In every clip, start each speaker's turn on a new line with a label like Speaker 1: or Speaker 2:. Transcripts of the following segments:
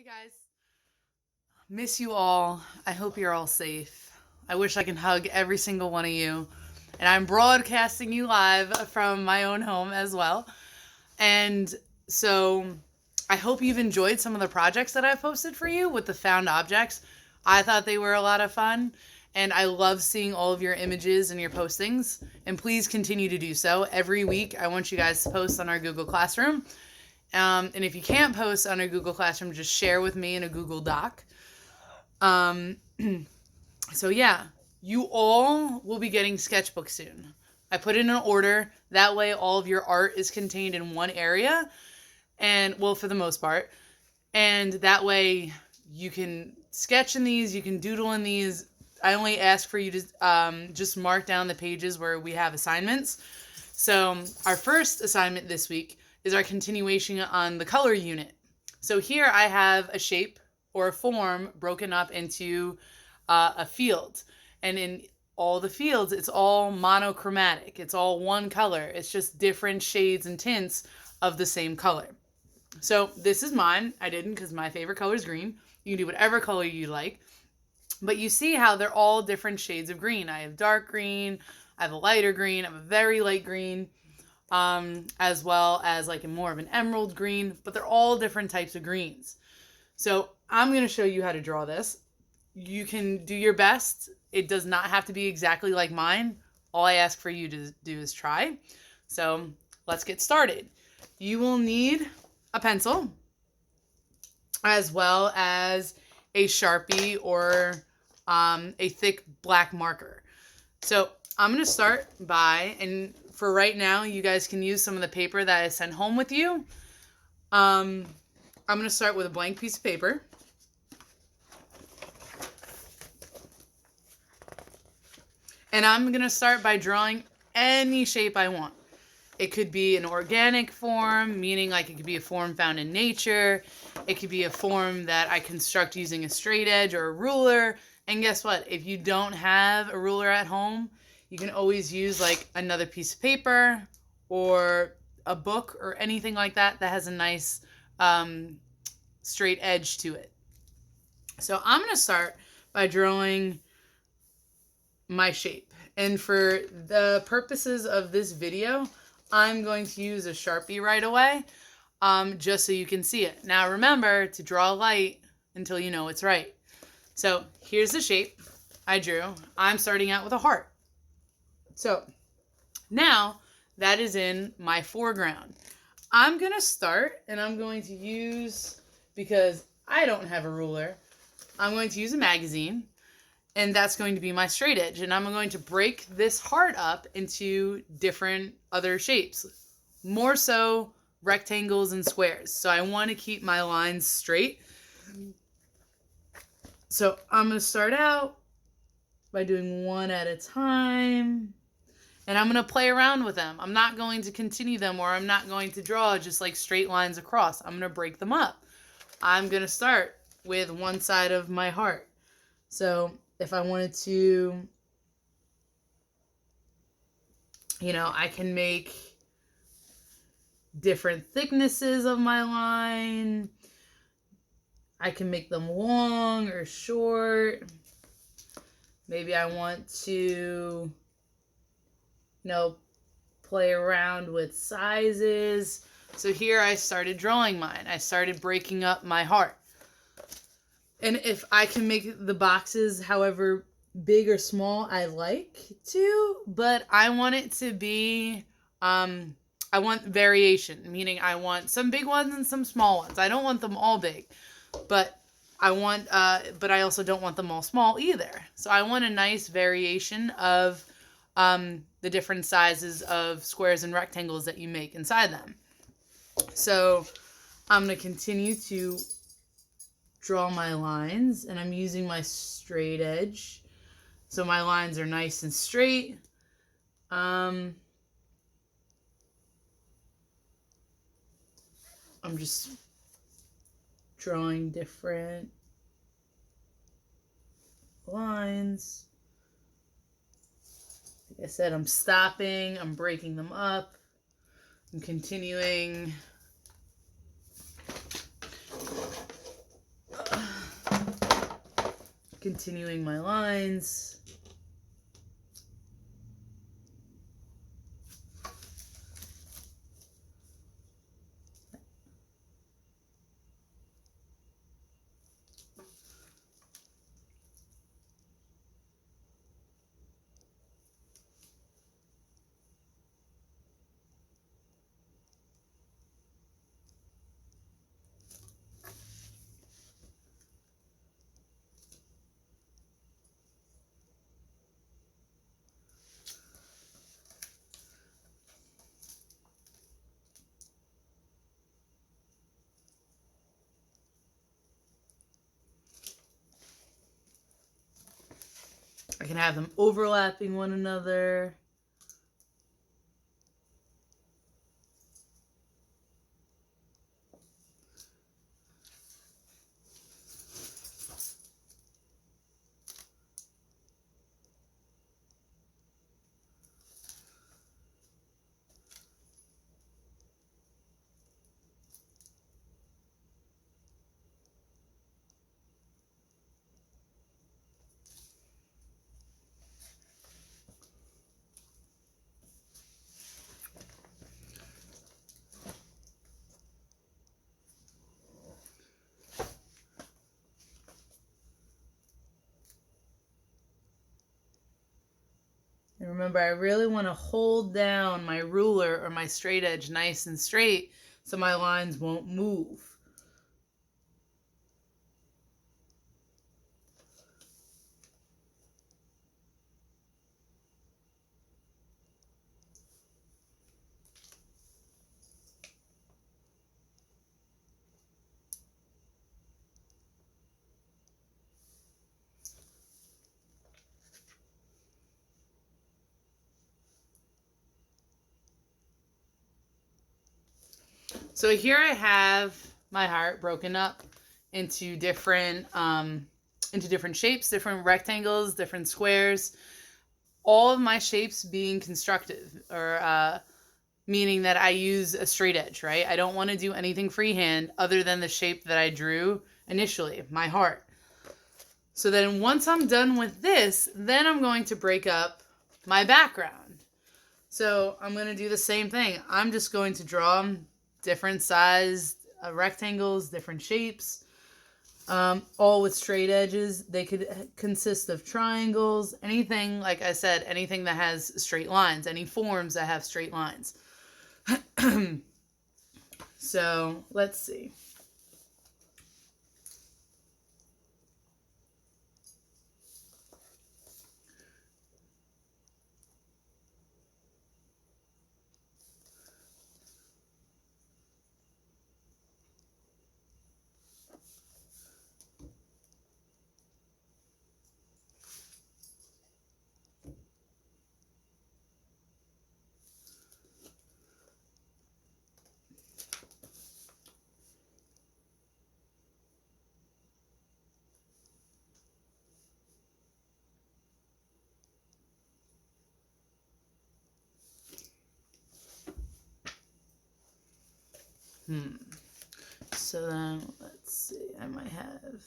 Speaker 1: Hey guys, miss you all. I hope you're all safe. I wish I can hug every single one of you. And I'm broadcasting you live from my own home as well. And so I hope you've enjoyed some of the projects that I've posted for you with the found objects. I thought they were a lot of fun. And I love seeing all of your images and your postings. And please continue to do so. Every week, I want you guys to post on our Google Classroom. And if you can't post on a Google Classroom, just share with me in a Google Doc. So yeah, you all will be getting sketchbooks soon. I put it in an order. That way all of your art is contained in one area. And, well, for the most part. And that way you can sketch in these, you can doodle in these. I only ask for you to just mark down the pages where we have assignments. So our first assignment this week is our continuation on the color unit. So here I have a shape or a form broken up into a field. And in all the fields, it's all monochromatic. It's all one color. It's just different shades and tints of the same color. So this is mine. I didn't because my favorite color is green. You can do whatever color you like. But you see how they're all different shades of green. I have dark green, I have a lighter green, I have a very light green, as well as like more of an emerald green, but they're all different types of greens. So I'm going to show you how to draw this. You can do your best. It does not have to be exactly like mine. All I ask for you to do is try. So let's get started. You will need a pencil as well as a Sharpie or a thick black marker. So I'm going to start by, and for right now, you guys can use some of the paper that I sent home with you. I'm going to start with a blank piece of paper. And I'm going to start by drawing any shape I want. It could be an organic form, meaning like it could be a form found in nature. It could be a form that I construct using a straight edge or a ruler. And guess what? If you don't have a ruler at home, you can always use like another piece of paper or a book or anything like that that has a nice straight edge to it. So I'm going to start by drawing my shape. And for the purposes of this video, I'm going to use a Sharpie right away, just so you can see it. Now remember to draw light until you know it's right. So here's the shape I drew. I'm starting out with a heart. So now that is in my foreground. I'm going to start and I'm going to use, because I don't have a ruler, I'm going to use a magazine. And that's going to be my straight edge. And I'm going to break this heart up into different other shapes. More so rectangles and squares. So I want to keep my lines straight. So I'm going to start out by doing one at a time. And I'm going to play around with them. I'm not going to continue them, or I'm not going to draw just like straight lines across. I'm going to break them up. I'm going to start with one side of my heart. So if I wanted to, I can make different thicknesses of my line. I can make them long or short. Maybe I want to, play around with sizes. So here I started drawing mine. I started breaking up my heart. And if I can make the boxes however big or small I like to, but I want it to be, I want variation, meaning I want some big ones and some small ones. I don't want them all big, but but I also don't want them all small either. So I want a nice variation of the different sizes of squares and rectangles that you make inside them. So I'm going to continue to draw my lines, and I'm using my straight edge. So my lines are nice and straight. I'm just drawing different lines. Like I said, I'm stopping, I'm breaking them up, I'm continuing. continuing my lines. I can have them overlapping one another. And remember, I really want to hold down my ruler or my straight edge nice and straight so my lines won't move. So here I have my heart broken up into different shapes, different rectangles, different squares. All of my shapes being constructive, or meaning that I use a straight edge, right? I don't want to do anything freehand other than the shape that I drew initially, my heart. So then once I'm done with this, then I'm going to break up my background. So I'm going to do the same thing. I'm just going to draw different sized rectangles, different shapes, all with straight edges. They could consist of triangles, anything, like I said, anything that has straight lines, any forms that have straight lines. So let's see. So then, let's see, I might have...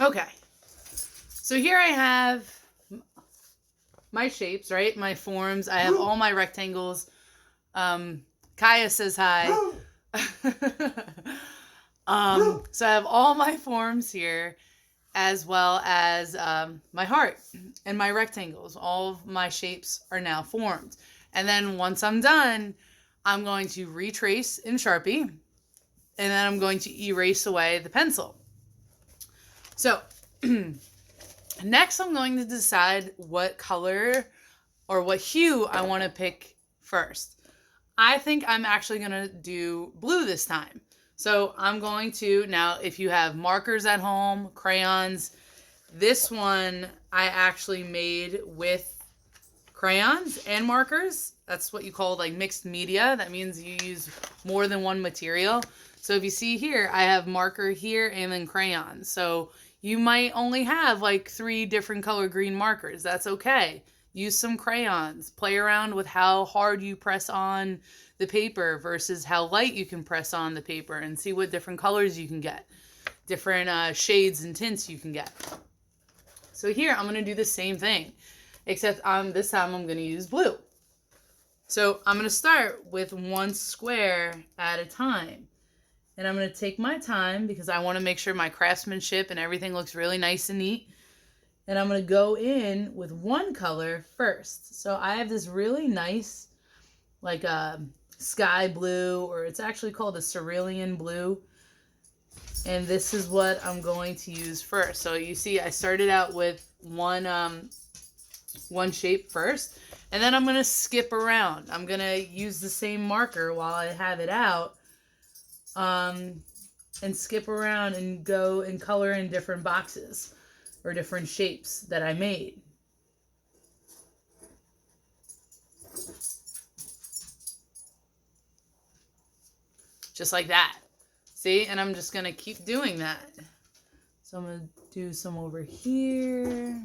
Speaker 1: Okay. So here I have my shapes, right? My forms. I have all my rectangles. Kaya says hi. So I have all my forms here, as well as my heart and my rectangles. All of my shapes are now formed. And then once I'm done, I'm going to retrace in Sharpie, and then I'm going to erase away the pencil. So next I'm going to decide what color or what hue I want to pick first. I think I'm actually going to do blue this time. So I'm going to, now if you have markers at home, crayons, this one I actually made with crayons and markers. That's what you call like mixed media. That means you use more than one material. So if you see here, I have marker here and then crayons. So you might only have like 3 different color green markers. That's okay. Use some crayons. Play around with how hard you press on the paper versus how light you can press on the paper, and see what different colors you can get. Different shades and tints you can get. So here I'm going to do the same thing, except this time I'm going to use blue. So I'm going to start with one square at a time. And I'm going to take my time because I want to make sure my craftsmanship and everything looks really nice and neat. And I'm going to go in with one color first. So I have this really nice, like a sky blue, or it's actually called a cerulean blue. And this is what I'm going to use first. So you see I started out with one shape first. And then I'm going to skip around. I'm going to use the same marker while I have it out. And skip around and go and color in different boxes or different shapes that I made. Just like that. See? And I'm just going to keep doing that. So I'm going to do some over here.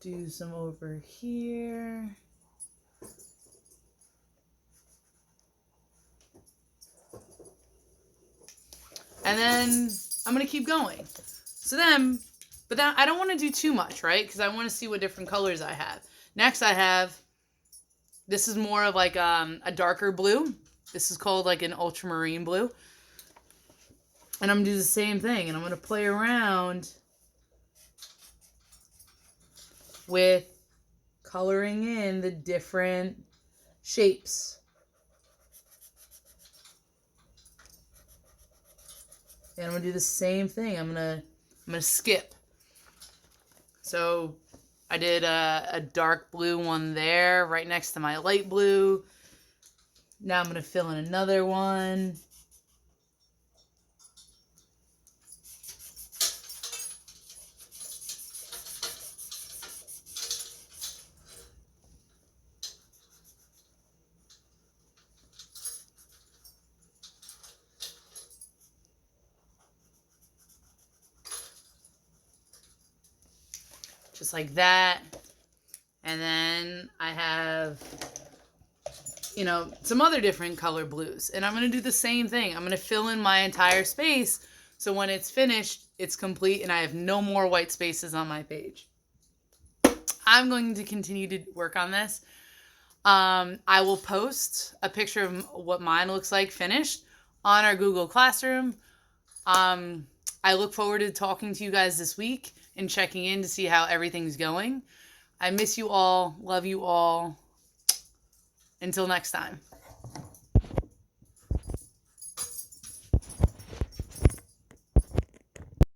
Speaker 1: Do some over here. And then I'm going to keep going. So then, but then I don't want to do too much, right? Because I want to see what different colors I have. Next I have, this is more of like a darker blue. This is called like an ultramarine blue. And I'm going to do the same thing. And I'm going to play around with coloring in the different shapes. And I'm going to do the same thing. I'm going to skip. So I did a dark blue one there right next to my light blue. Now I'm going to fill in another one. Just like that. And then I have, some other different color blues. And I'm going to do the same thing. I'm going to fill in my entire space. So when it's finished, it's complete and I have no more white spaces on my page. I'm going to continue to work on this. I will post a picture of what mine looks like finished on our Google Classroom. I look forward to talking to you guys this week and checking in to see how everything's going. I miss you all. Love you all. Until next time.